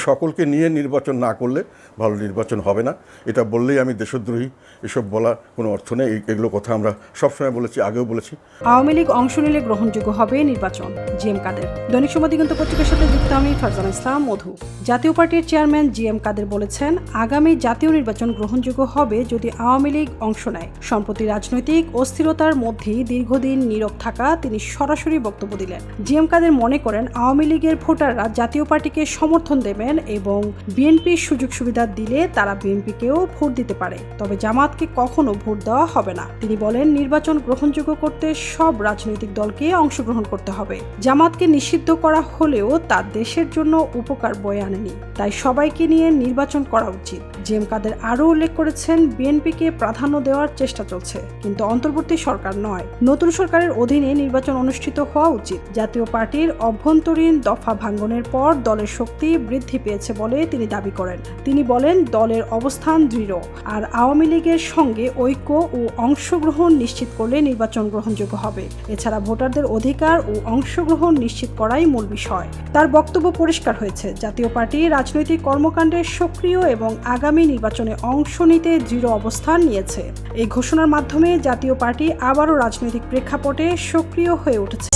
সকলকে নিয়ে নির্বাচন না করলে ভালো নির্বাচন হবে না, এটা বললেই আমি দেশদ্রোহী, এসব বলা কোনো অর্থ নেই। এগুলো কথা আমরা সবসময় বলেছি, আগেও বলেছি। আওয়ামী লীগ অংশ নিলে গ্রহণযোগ্য হবে নির্বাচন, জিএম কাদের। দৈনিক সময় দিগন্ত পত্রিকার সাথে যুক্ত আমি ফারজানা ইসলাম মধু। জাতীয় পার্টির চেয়ারম্যান জিএম কাদের বলেছেন, আগামী জাতীয় নির্বাচন গ্রহণযোগ্য হবে যদি আওয়ামী লীগ অংশ নেয়। সম্প্রতি রাজনৈতিক অস্থিরতার মধ্যেই দীর্ঘদিন নীরব থাকা তিনি সরাসরি বক্তব্য দিলেন। জিএম কাদের মনে করেন, আওয়ামী লীগের ভোটাররা জাতীয় পার্টিকে সমর্থন দেবেন এবং বিএনপির সুযোগ সুবিধা দিলে তারা বিএনপিকেও ভোট দিতে পারে, তবে জামাতকে কখনো ভোট দেওয়া হবে না। তিনি বলেন, নির্বাচন গ্রহণযোগ্য করতে সব রাজনৈতিক দলকে অংশগ্রহণ করতে হবে। জামাতকে নিষিদ্ধ করা হলেও তা দেশের জন্য উপকার বয়ে আনেনি, তাই সবাইকে নিয়ে নির্বাচন করা উচিত। জিএম কাদের আরও উল্লেখ করেছেন, বিএনপিকে প্রাধান্য দেওয়ার চেষ্টা চলছে, কিন্তু অন্তর্বর্তী সরকার নয়, নতুন সরকারের অধীনে নির্বাচন অনুষ্ঠিত হওয়া উচিত। জাতীয় পার্টির অভ্যন্তরীণ দফা ভাঙ্গনের পর দলের শক্তি বৃদ্ধি পেয়েছে বলে তিনি দাবি করেন। তিনি বলেন, দলের অবস্থান দৃঢ়, আর আওয়ামী লীগের সঙ্গে ঐক্য ও অংশগ্রহণ নিশ্চিত করলে নির্বাচন গ্রহণযোগ্য হবে। এছাড়া ভোটারদের অধিকার ও অংশগ্রহণ নিশ্চিত করাই মূল বিষয়। তার বক্তব্য পরিষ্কার হয়েছে, জাতীয় পার্টি রাজনৈতিক কর্মকাণ্ডে সক্রিয় এবং আগামী নির্বাচনে অংশ নিতে দৃঢ় অবস্থান নিয়েছে। এই ঘোষণার মাধ্যমে জাতীয় পার্টি আবারও রাজনৈতিক প্রেক্ষাপটে সক্রিয় হয়ে উঠেছে।